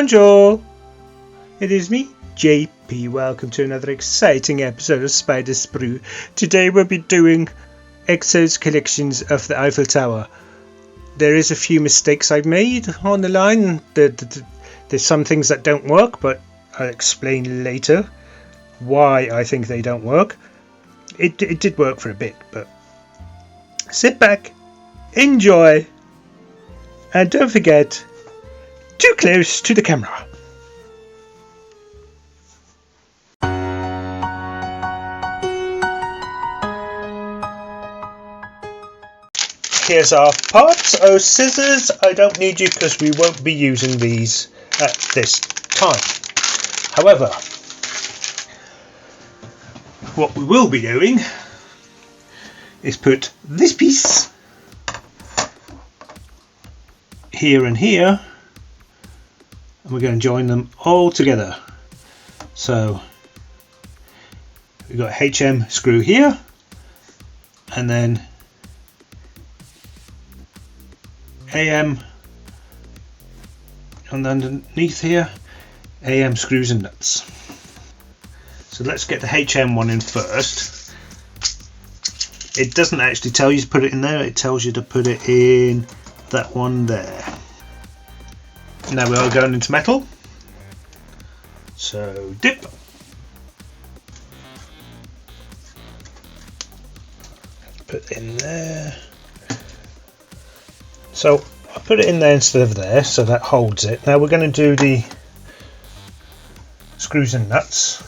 Bonjour! It is me, JP. Welcome to another exciting episode of Spider Sprue. Today we'll be doing EIFFEL's collections of the Eiffel Tower. There is a few mistakes I've made on the line. There's some things that don't work, but I'll explain later why I think they don't work. It did work for a bit, but sit back, enjoy, and don't forget, too close to the camera. Here's our parts. Oh, scissors, I don't need you because we won't be using these at this time. However, what we will be doing is put this piece here and here, and we're going to join them all together. So we've got HM screw here, and then AM and underneath here, AM screws and nuts. So let's get the HM one in first. It doesn't actually tell you to put it in there, it tells you to put it in that one there. Now we are going into metal. So dip. Put it in there. So I put it in there instead of there, so that holds it. Now we're going to do the screws and nuts,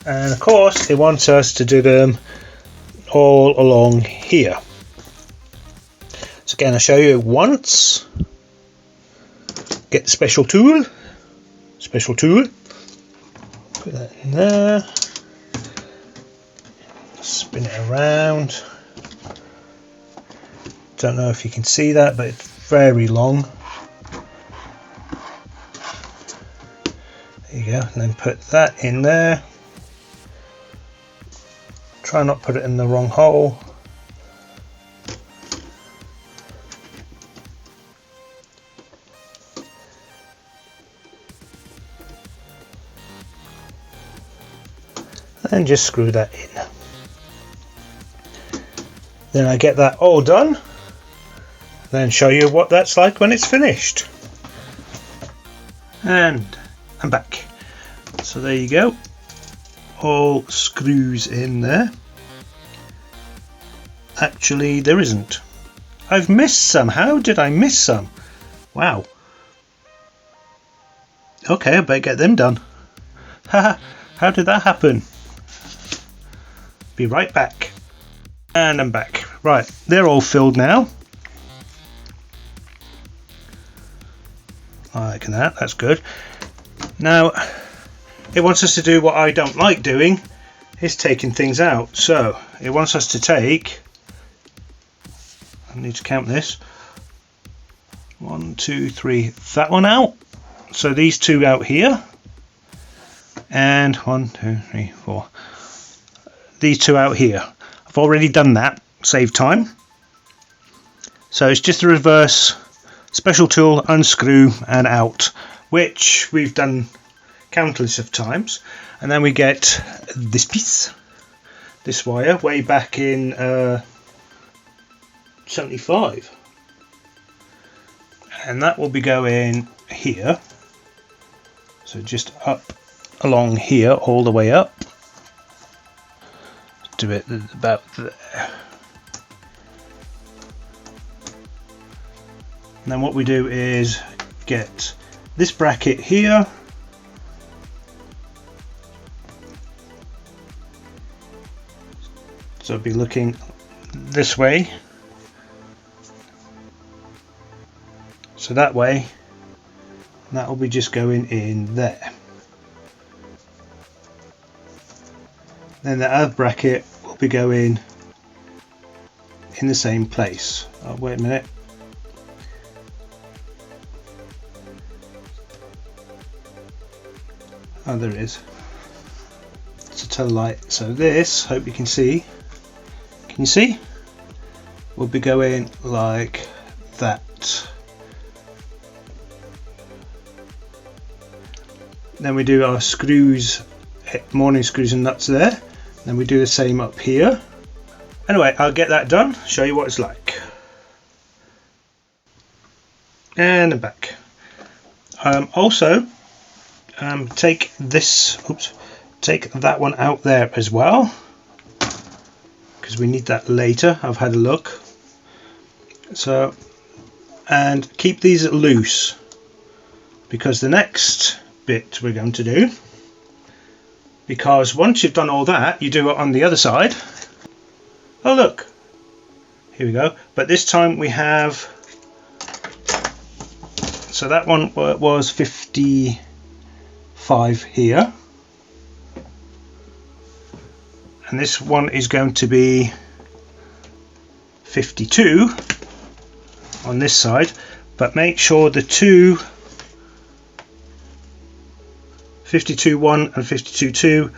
and of course it wants us to do them all along here. So again, I'll show you once. Get the special tool, put that in there, spin it around. Don't know if you can see that, but it's very long. There you go, and then put that in there. Try not to put it in the wrong hole. And just screw that in. Then I get that all done. Then show you what that's like when it's finished. And I'm back. So there you go. All screws in there. Actually, there isn't. I've missed some. How did I miss some? Wow. Okay, I better get them done. Haha, how did that happen? Be right back. And I'm back. Right, they're all filled now. Like that, that's good. Now, it wants us to do what I don't like doing, is taking things out. So, it wants us to take, I need to count this, 1, 2, 3, that one out. So these two out here, and 1, 2, 3, 4. These two out here. I've already done that, save time. So it's just the reverse, special tool, unscrew and out, which we've done countless of times. And then we get this piece, this wire, way back in 75. And that will be going here. So just up along here, all the way up. Do it about there. And then what we do is get this bracket here, so I'll be looking this way, so that way, and that will be just going in there. Then the other bracket will be going in the same place. Oh, wait a minute. Oh, there it is. It's a tell light. So this, hope you can see. Can you see? Will be going like that. Then we do our screws, morning screws and nuts there. Then we do the same up here. Anyway, I'll get that done, show you what it's like. And the back. Also, take that one out there as well, because we need that later. I've had a look. So, and keep these loose, because the next bit we're going to do, because once you've done all that, you do it on the other side. Oh look, here we go. But this time we have, so that one was 55 here, and this one is going to be 52 on this side, but make sure the two 52.1 and 52.2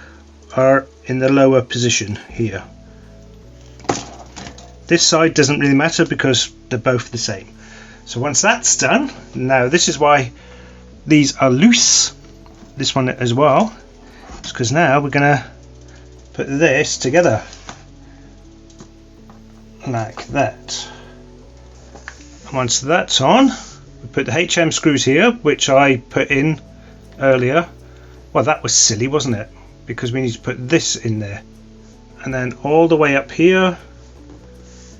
are in the lower position here. This side doesn't really matter because they're both the same. So once that's done, now this is why these are loose, this one as well, it's because now we're going to put this together like that. And once that's on, we put the HM screws here, which I put in earlier. Well, that was silly, wasn't it? Because we need to put this in there. And then all the way up here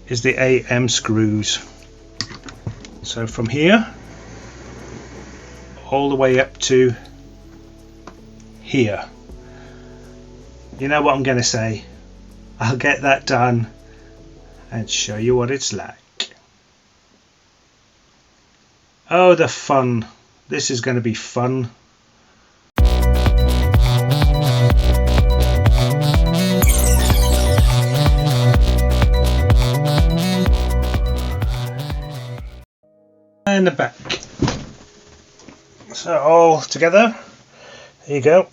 is the AM screws. So from here all the way up to here. You know what I'm going to say? I'll get that done and show you what it's like. Oh, the fun. This is going to be fun. And the back. So all together. There you go.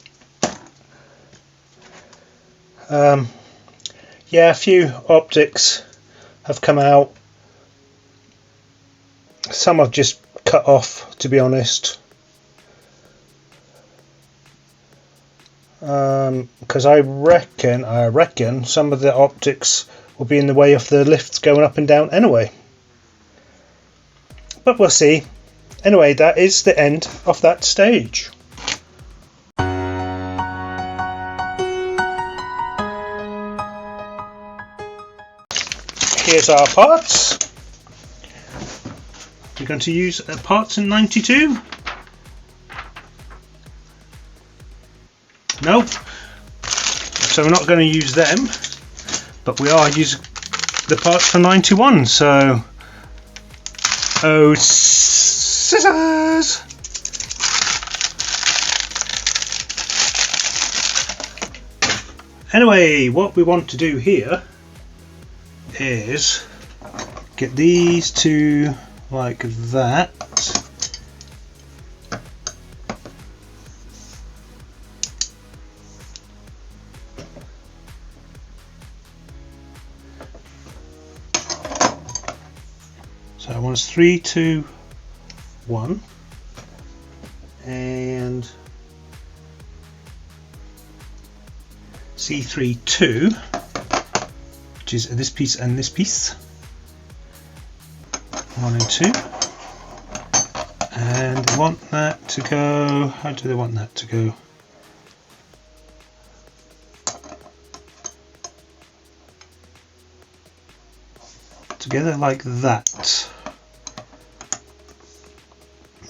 Yeah, a few optics have come out. Some I've just cut off, to be honest. Because I reckon some of the optics will be in the way of the lifts going up and down anyway. But we'll see. Anyway, that is the end of that stage. Here's our parts. We're going to use parts in 92. Nope. So we're not going to use them, but we are using the parts for 91. So, oh, scissors! Anyway, what we want to do here is get these two like that. So I want 3, 2, 1, and C3, 2, which is this piece and this piece. 1 and 2, and I want that to go. How do they want that to go? Together like that.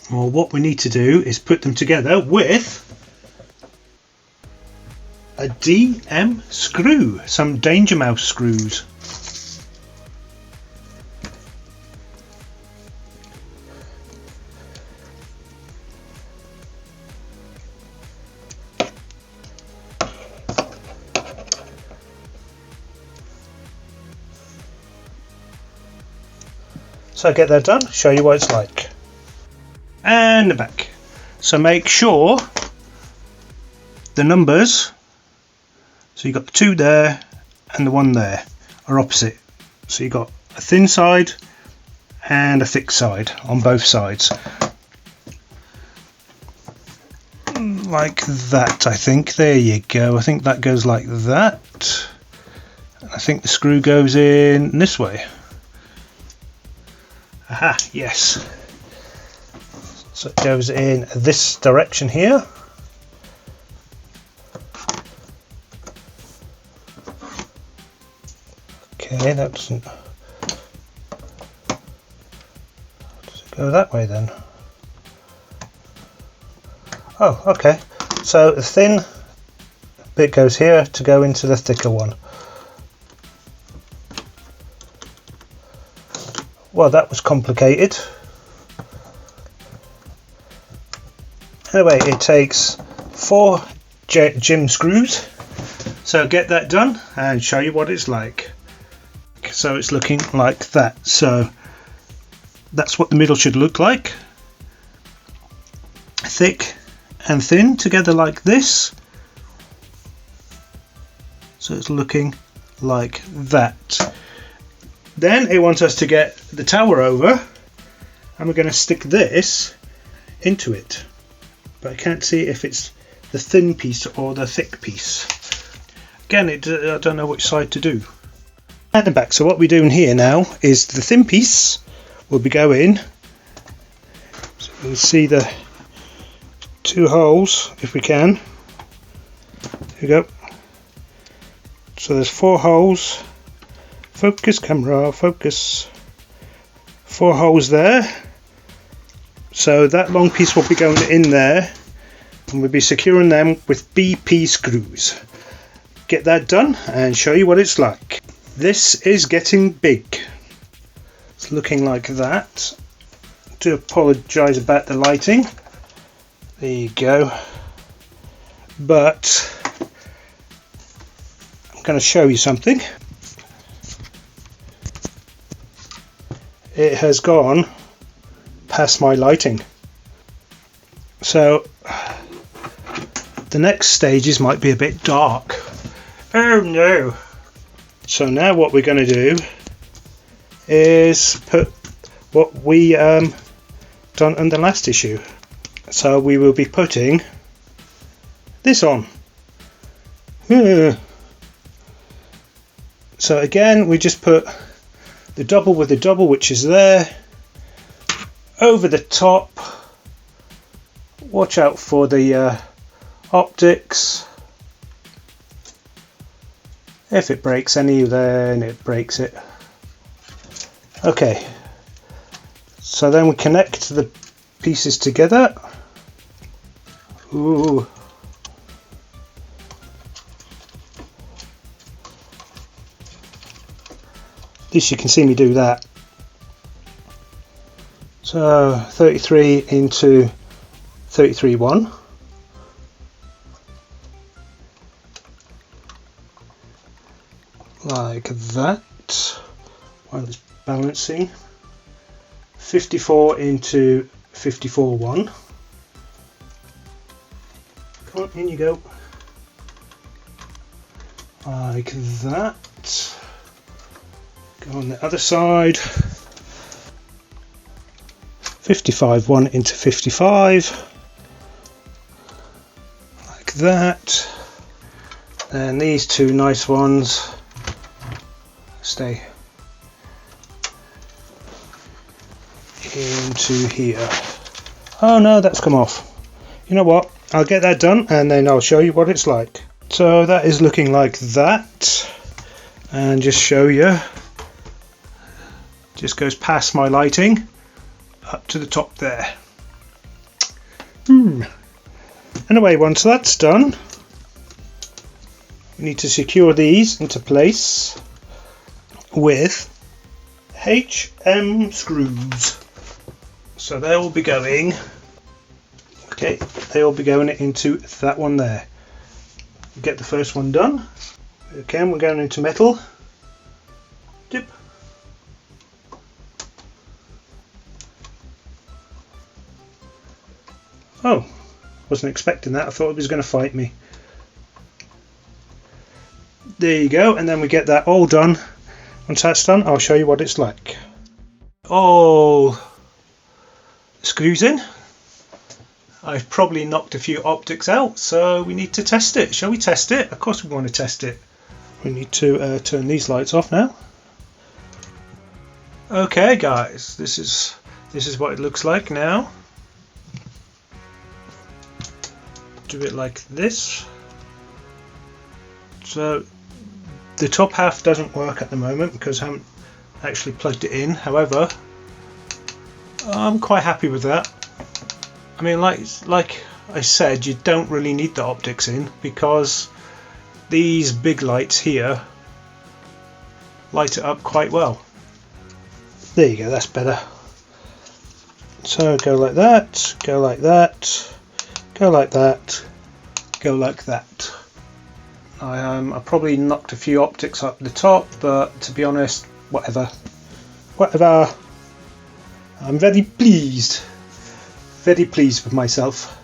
Well, what we need to do is put them together with a DM screw, some Danger Mouse screws. So get that done, show you what it's like. And the back. So make sure the numbers, so you've got the 2 there and the 1 there, are opposite. So you've got a thin side and a thick side on both sides. like that, I think. There you go. I think that goes like that. I think the screw goes in this way. Aha, yes. So it goes in this direction here. Okay, that doesn't... Does it go that way then? Oh, okay. So the thin bit goes here to go into the thicker one. Well, that was complicated. Anyway, it takes 4 gym screws. So get that done and show you what it's like. So it's looking like that. So that's what the middle should look like. Thick and thin together like this. So it's looking like that. Then it wants us to get the tower over, and we're going to stick this into it. But I can't see if it's the thin piece or the thick piece. Again, I don't know which side to do. At the back, so what we're doing here now is the thin piece will be going. So you can see the 2 holes if we can. Here we go. So there's 4 holes. Focus, camera, focus. 4 holes there. So that long piece will be going in there, and we'll be securing them with BP screws. Get that done and show you what it's like. This is getting big. It's looking like that. I do apologise about the lighting. There you go. But I'm going to show you something. It has gone past my lighting. So the next stages might be a bit dark. Oh no. So now what we're going to do is put what we done in the last issue. So we will be putting this on. So again, we just put the double with the double, which is there, over the top. Watch out for the optics. If it breaks any, then it breaks it. Okay, so then we connect the pieces together. Ooh. At least you can see me do that. So 33 into 33.1. Like that, while it's balancing. 54 into 54.1. Come on, in you go. Like that. Go on the other side. 55.1 into 55. Like that. And these 2 nice ones stay into here. Oh no, that's come off. You know what? I'll get that done and then I'll show you what it's like. So that is looking like that. And just show you. Just goes past my lighting up to the top there. Anyway, once that's done, we need to secure these into place with HM screws. So they will be going, okay, they will be going into that one there. Get the first one done. Again, we're going into metal. Dip. Oh, wasn't expecting that. I thought it was going to fight me. There you go, and then we get that all done. Once that's done, I'll show you what it's like. All screws in. I've probably knocked a few optics out, so we need to test it. Shall we test it? Of course we want to test it. We need to turn these lights off now. Okay guys, this is what it looks like now. Do it like this. So the top half doesn't work at the moment because I haven't actually plugged it in. However, I'm quite happy with that. I mean, like I said, you don't really need the optics in because these big lights here light it up quite well. There you go, that's better. So go like that, go like that, go like that, go like that. I probably knocked a few optics up the top, but to be honest, whatever. I'm very pleased with myself.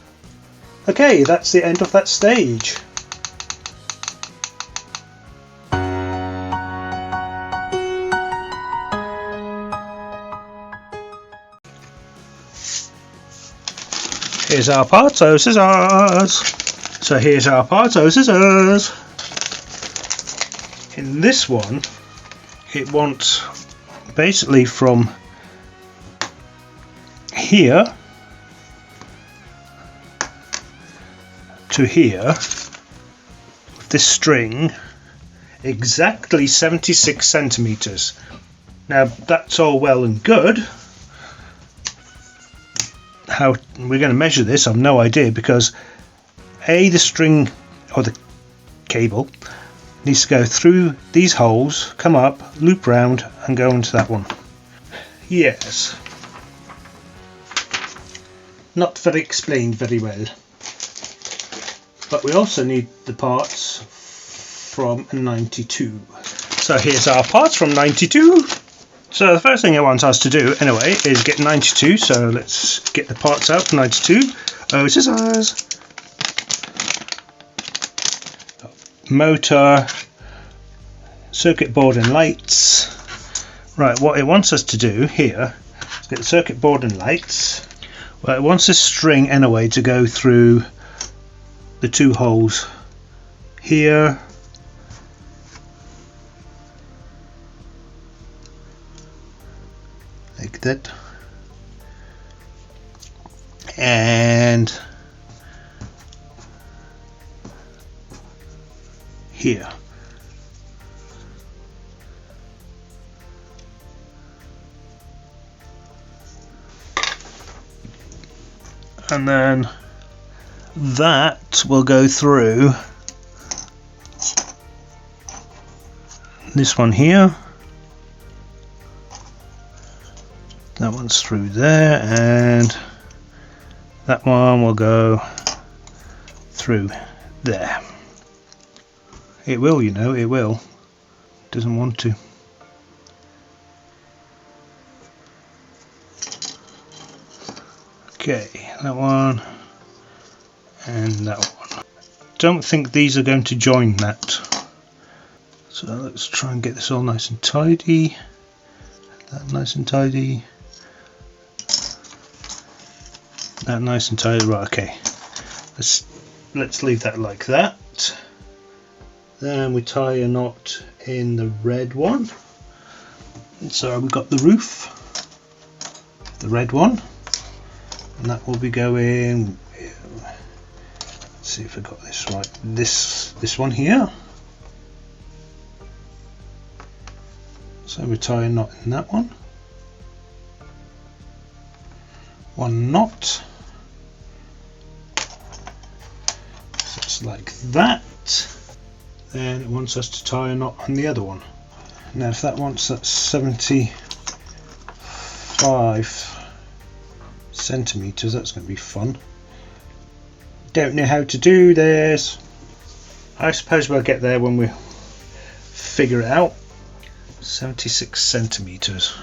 Okay, that's the end of that stage. Here's our part, so scissors. So here's our part, so scissors. In this one, it wants basically from here to here with this string exactly 76 centimeters. Now that's all well and good. How we're going to measure this, I've no idea, because the string or the cable needs to go through these holes, come up, loop round and go into that one. Yes, not very explained very well. But we also need the parts from 92. So here's our parts from 92. So the first thing it wants us to do anyway is get 92, so let's get the parts out for 92. Oh, scissors! Motor, circuit board and lights. Right, what it wants us to do here is get the circuit board and lights. Well, it wants this string anyway to go through the two holes here like that, and here. And then that will go through this one here. That one's through there, and that one will go through there. It will, you know, it will. It doesn't want to. Okay, that one and that one. Don't think these are going to join that. So let's try and get this all nice and tidy. That nice and tidy. That nice and tidy. Right, okay. Let's leave that like that. Then we tie a knot in the red one. And so we've got the roof, the red one, and that will be going. Let's see if I got this right. This one here. So we tie a knot in that one. One knot. So it's like that. Then it wants us to tie a knot on the other one. Now if that wants that 75 centimeters, that's going to be fun. Don't know how to do this. I suppose we'll get there when we figure it out. 76 centimeters.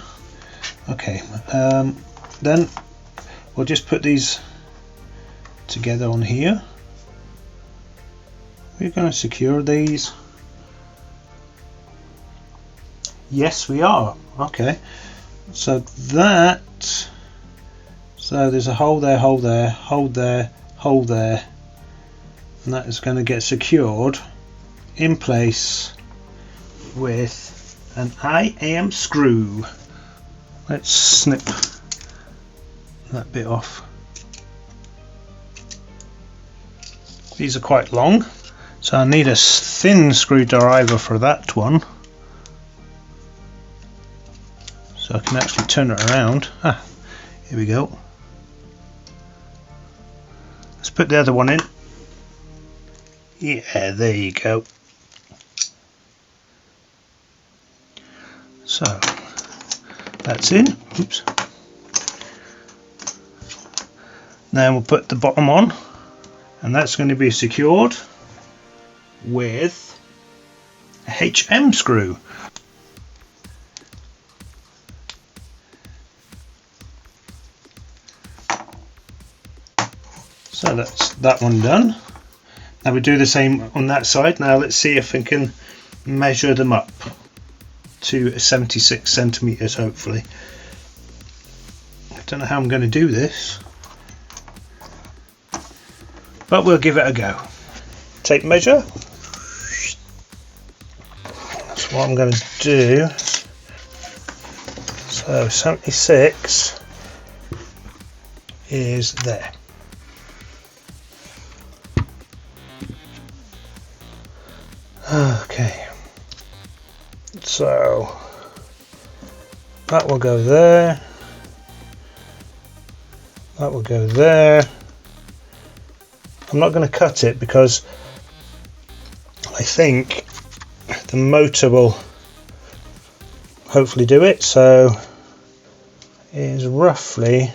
Okay, then we'll just put these together on here. We're going to secure these. Yes, we are. Okay, so there's a hole there, hole there, hole there, hole there, and that is going to get secured in place with an IM screw. Let's snip that bit off. These are quite long, so I need a thin screwdriver for that one, so I can actually turn it around. Here we go. Let's put the other one in. Yeah, there you go. So that's in. Oops. Now we'll put the bottom on, and that's going to be secured with a HM screw. So that's that one done. Now we do the same on that side. Now let's see if we can measure them up to 76 centimeters, hopefully. I don't know how I'm going to do this, but we'll give it a go. Tape measure. That's what I'm going to do. So 76 is there. Okay, so that will go there, that will go there. I'm not going to cut it because I think the motor will hopefully do it, so it is roughly,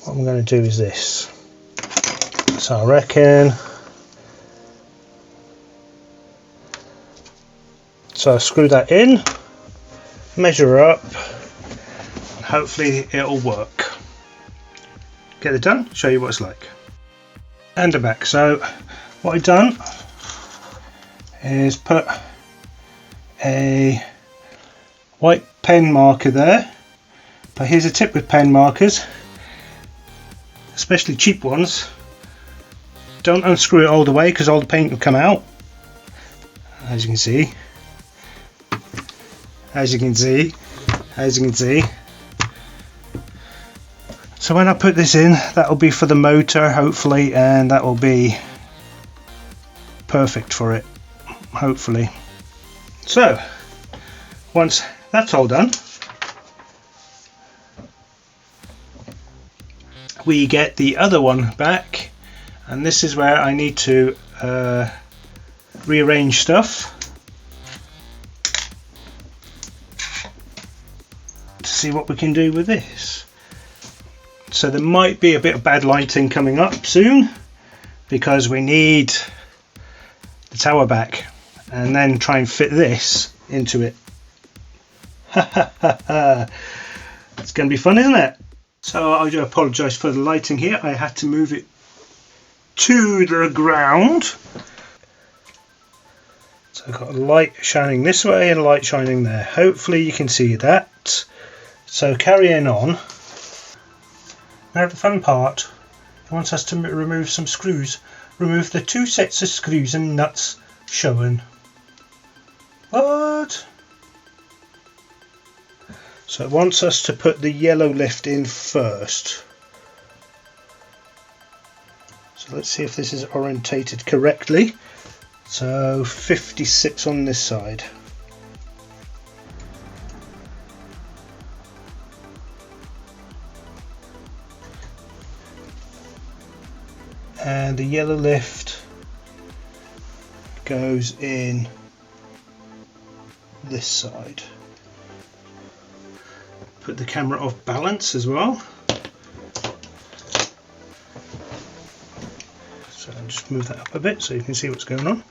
what I'm going to do is this. So I reckon, so I'll screw that in, measure up, and hopefully it'll work. Get it done, show you what it's like. And I'm back. So what I've done is put a white pen marker there, but here's a tip with pen markers, especially cheap ones. Don't unscrew it all the way because all the paint will come out, as you can see. As you can see. So when I put this in, that will be for the motor, hopefully, and that will be perfect for it, hopefully. So once that's all done, we get the other one back, and this is where I need to rearrange stuff to see what we can do with this. So there might be a bit of bad lighting coming up soon because we need the tower back and then try and fit this into it. It's going to be fun, isn't it? So I do apologise for the lighting here. I had to move it to the ground. So I've got a light shining this way and a light shining there. Hopefully you can see that. So carrying on. Now the fun part. It wants us to remove some screws. Remove the 2 sets of screws and nuts shown. What? So it wants us to put the yellow lift in first. So let's see if this is orientated correctly. So 56 on this side. And the yellow lift goes in this side. Put the camera off balance as well. So I'll just move that up a bit so you can see what's going on.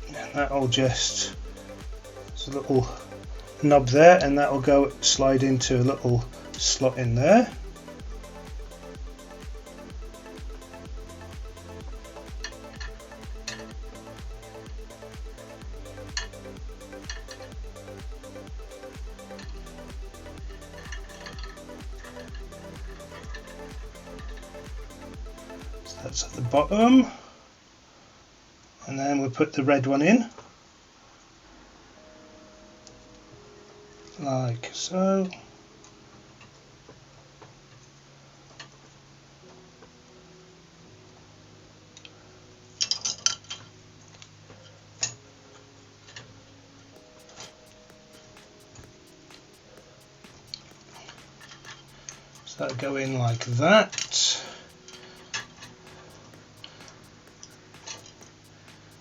And that'll just, there's a little knob there, and that'll go slide into a little slot in there. That's at the bottom, and then we'll put the red one in, like so. So that'll go in like that.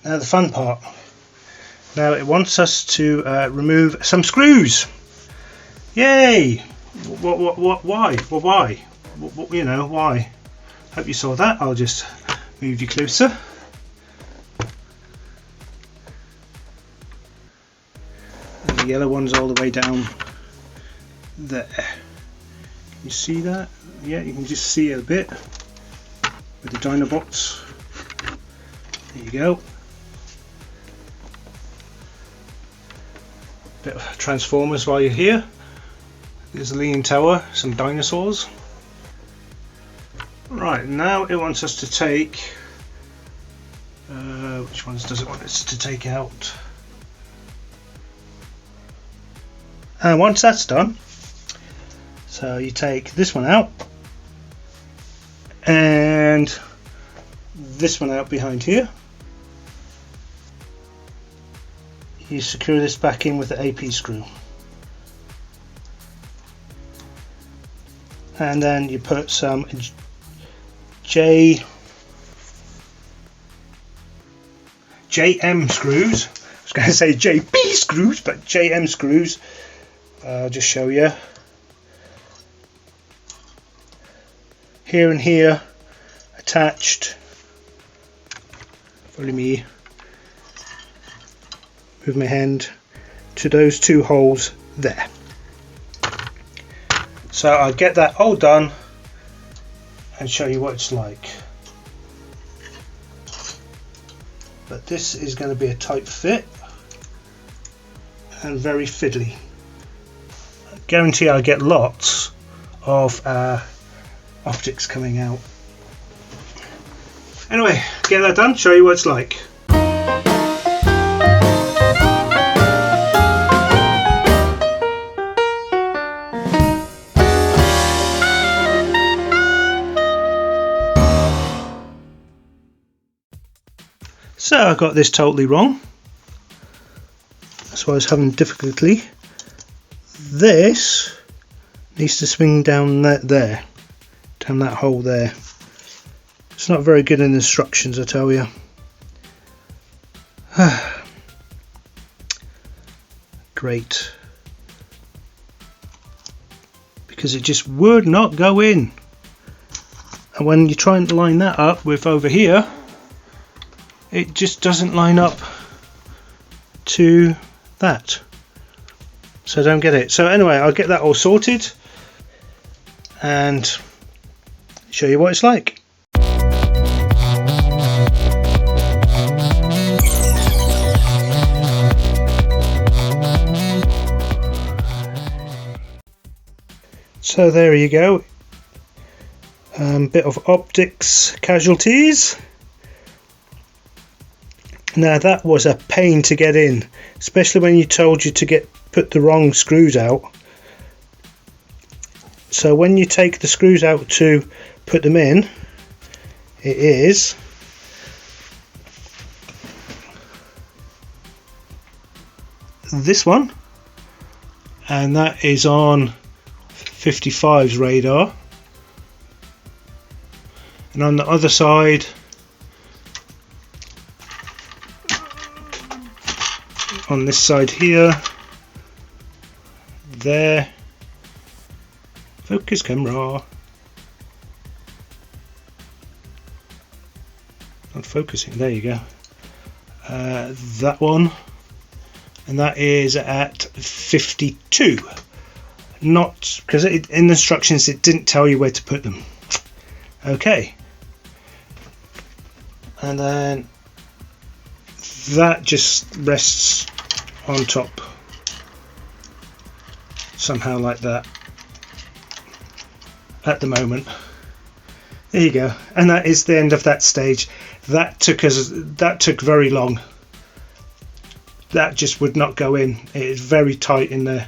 Now the fun part. Now it wants us to remove some screws. Yay! What? Why? Well, why? You know, why? Hope you saw that. I'll just move you closer. And the yellow one's all the way down there. You see that? Yeah, you can just see it a bit with the Dinobots. There you go. Bit of Transformers while you're here. There's a Leaning Tower, some dinosaurs. Right, now it wants us to take. Which ones does it want us to take out? And once that's done, so you take this one out and this one out behind here. You secure this back in with the AP screw, and then you put some JM screws. I was going to say JB screws, but JM screws. I'll just show you. Here and here, attached. Follow me. With my hand to those two holes there. So I'll get that all done and show you what it's like. But this is going to be a tight fit and very fiddly. I guarantee I'll get lots of optics coming out. Anyway, get that done, show you what it's like. So I got this totally wrong. That's why I was having difficulty. This needs to swing down there, down that hole there. It's not very good in the instructions, I tell you. Great. Because it just would not go in. And when you try and line that up with over here, it just doesn't line up to that. So I don't get it. So anyway, I'll get that all sorted and show you what it's like. So there you go. Bit of optics casualties. Now that was a pain to get in, especially when you told you to put the wrong screws out. So when you take the screws out to put them in, it is this one, and that is on 55's radar, and on the other side on this side here, there, focus camera, not focusing, there you go, that one, and that is at 52, not because in the instructions it didn't tell you where to put them. Okay, and then that just rests on top somehow like that at the moment. There you go, and that is the end of that stage. That took very long. That just would not go in. It is very tight in there.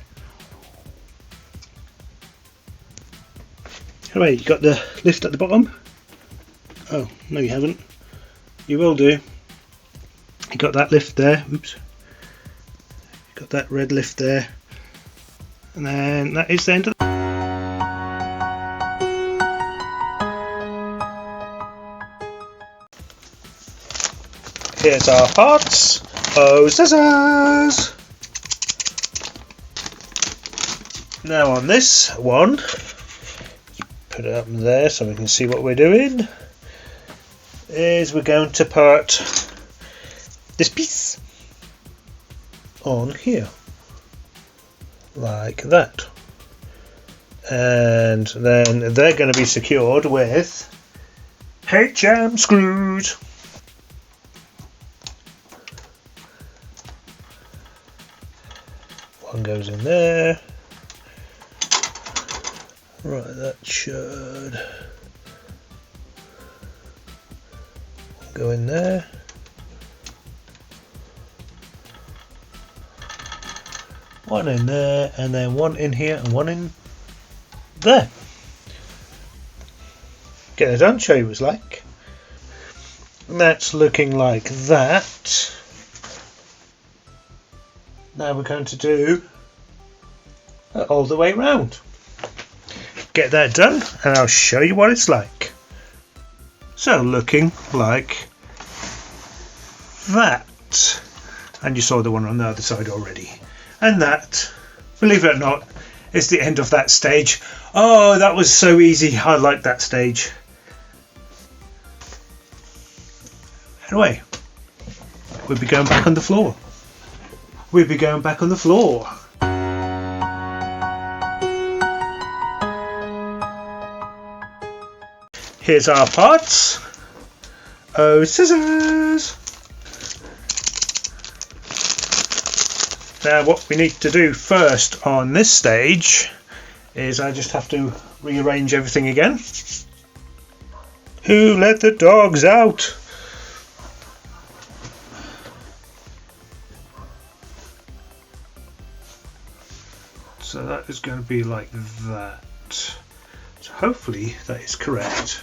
Anyway, you got the lift at the bottom. Oh no, you haven't. You will do. You got that lift there. Oops. Got that red lift there, and then that is the end of the Here's our parts. Oh, scissors! Now on this one, put it up there so we can see what we're doing, is we're going to put this piece on here, like that. And then they're going to be secured with HM screws. One goes in there. Right, that should go in there. One in there, and then one in here, and one in there. Get it done, show you what it's like. And that's looking like that. Now we're going to do it all the way round. Get that done, and I'll show you what it's like. So looking like that. And you saw the one on the other side already. And that, believe it or not, is the end of that stage. Oh, that was so easy. I like that stage. Anyway, we'll be going back on the floor. We'll be going back on the floor. Here's our parts. Oh, scissors! Now what we need to do first on this stage is I just have to rearrange everything again. Who let the dogs out? So that is going to be like that. So hopefully that is correct.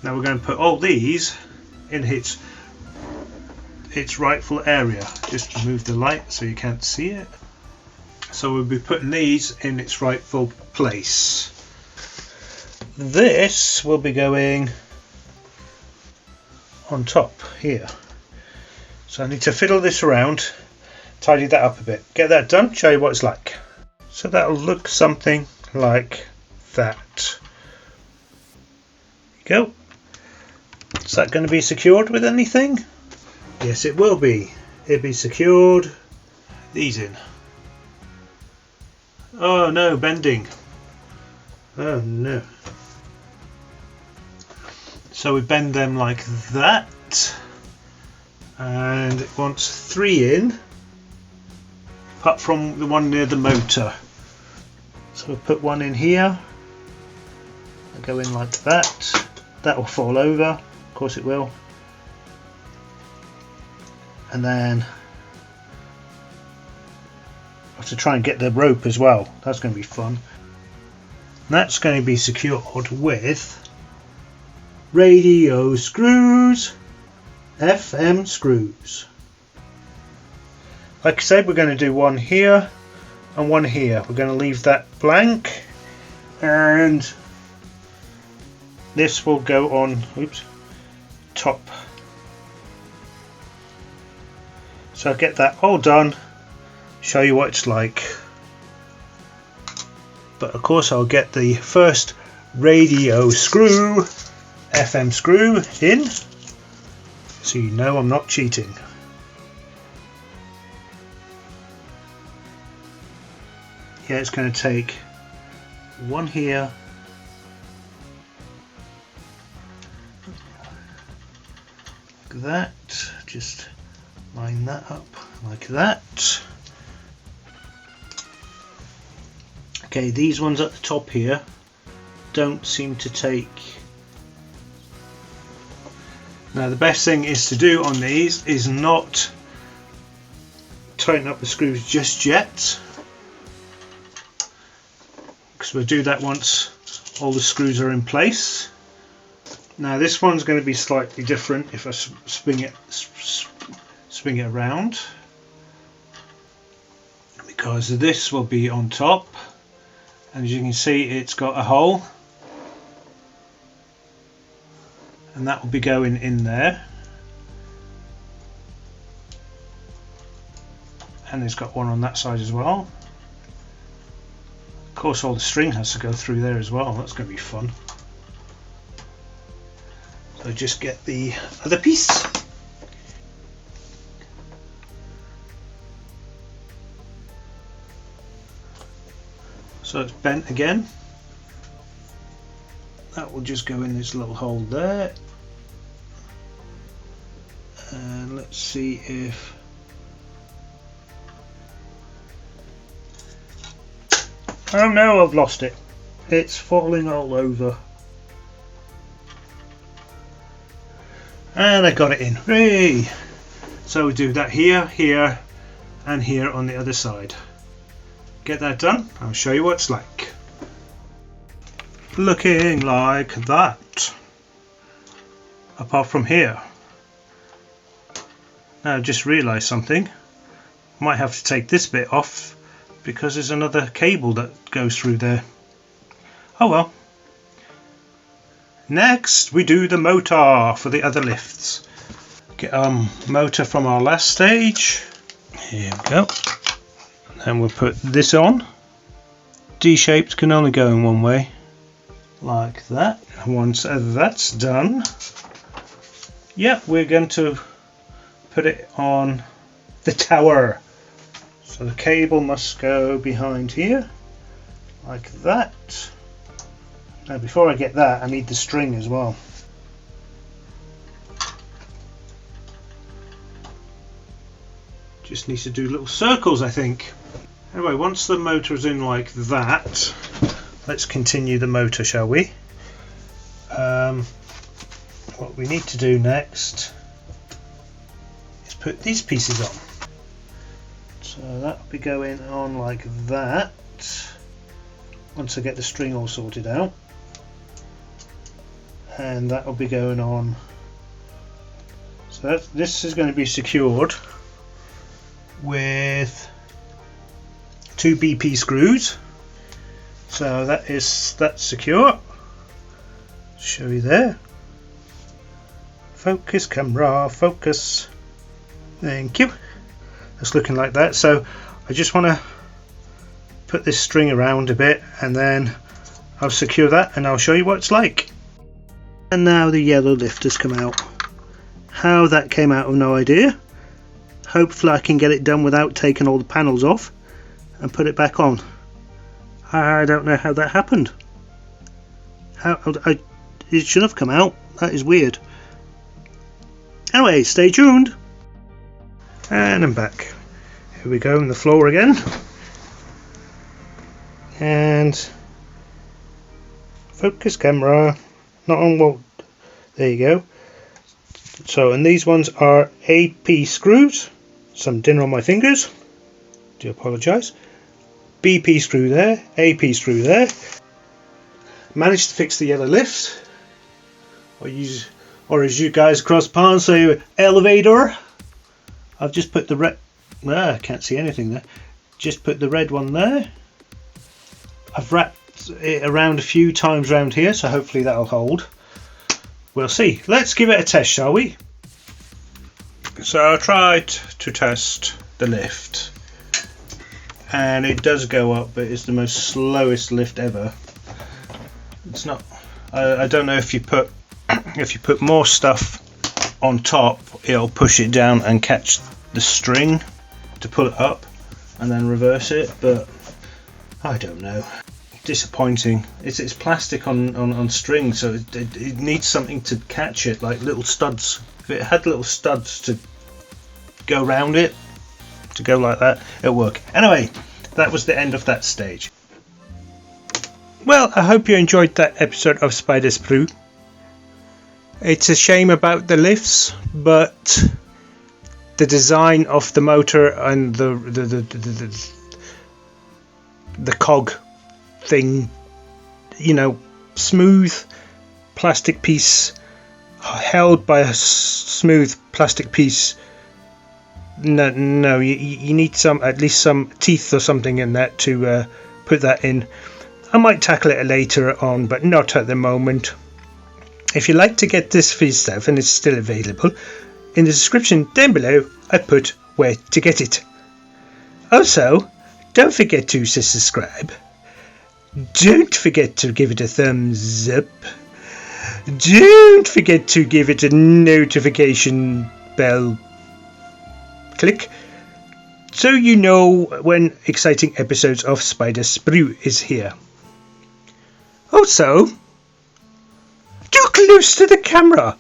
Now we're going to put all these in its rightful area. Just move the light so you can't see it. So we'll be putting these in its rightful place. This will be going on top here. So I need to fiddle this around, tidy that up a bit. Get that done, show you what it's like. So that'll look something like that. There you go. Is that going to be secured with anything? Yes, it will be. It'll be secured. These in. Oh no, bending. Oh no. So we bend them like that. And it wants 3 in. Apart from the one near the motor. So we'll put one in here. I'll go in like that. That will fall over. Of course it will. And then I have to try and get the rope as well. That's going to be fun. And that's going to be secured with radio screws, FM screws. Like I said, we're going to do one here and one here. We're going to leave that blank, and this will go on, oops, top. So I'll get that all done, show you what it's like. But of course I'll get the first radio screw, FM screw in, so you know I'm not cheating. Yeah, it's going to take one here, like that, just line that up like that. Okay, these ones at the top here, don't seem to take. Now the best thing is to do on these is not tighten up the screws just yet, because we'll do that once all the screws are in place. Now this one's going to be slightly different if I swing it around, because this will be on top, and as you can see it's got a hole, and that will be going in there, and it's got one on that side as well. Of course all the string has to go through there as well. That's going to be fun. So just get the other piece. So it's bent again. That will just go in this little hole there. And let's see if oh no, I've lost it. It's falling all over. And I got it in. Hooray! So we do that here, here, and here on the other side. Get that done, I'll show you what it's like. Looking like that. Apart from here. Now I've just realised something. Might have to take this bit off because there's another cable that goes through there. Oh well. Next we do the motor for the other lifts. Get our motor from our last stage. Here we go. And we'll put this on. D-shaped can only go in one way. Like that. Once that's done, yeah, we're going to put it on the tower. So the cable must go behind here, like that. Now before I get that, I need the string as well. Just need to do little circles, I think. Anyway, once the motor is in like that, let's continue the motor, shall we? What we need to do next is put these pieces on. So that'll be going on like that once I get the string all sorted out, and that will be going on. So this is going to be secured with 2 BP screws. So that's secure. Show you there. Focus camera, focus. Thank you. It's looking like that. So I just want to put this string around a bit and then I'll secure that and I'll show you what it's like. And now the yellow lift has come out. How that came out, I've no idea. Hopefully I can get it done without taking all the panels off and put it back on. I don't know how that happened. It should have come out. That is weird. Anyway, stay tuned. And I'm back. Here we go on the floor again. And focus camera. Not on what. There you go. So, and these ones are AP screws. Some dinner on my fingers. Do apologise. BP screw there. AP screw there. Managed to fix the yellow lift. Or as you guys across the pond say, elevator. I've just put the red. I can't see anything there. Just put the red one there. I've wrapped it around a few times around here, so hopefully that'll hold. We'll see. Let's give it a test, shall we? So I tried to test the lift, and it does go up, but it's the most slowest lift ever. It's not. I don't know if you put more stuff on top, it'll push it down and catch the string to pull it up and then reverse it, but I don't know. Disappointing. It's plastic on string, so it needs something to catch it, like little studs. If it had little studs to go around it, to go like that, it'll work. Anyway, that was the end of that stage. Well, I hope you enjoyed that episode of Spider Sprue. It's a shame about the lifts, but the design of the motor and the cog thing, you know, smooth plastic piece held by a smooth plastic piece. No, you need at least some teeth or something in that to put that in. I might tackle it later on, but not at the moment. If you'd like to get this for yourself, and it's still available, in the description down below I put where to get it. Also, don't forget to subscribe. Don't forget to give it a thumbs up. Don't forget to give it a notification bell click, so you know when exciting episodes of Spider Sprue is here. Also, too close to the camera.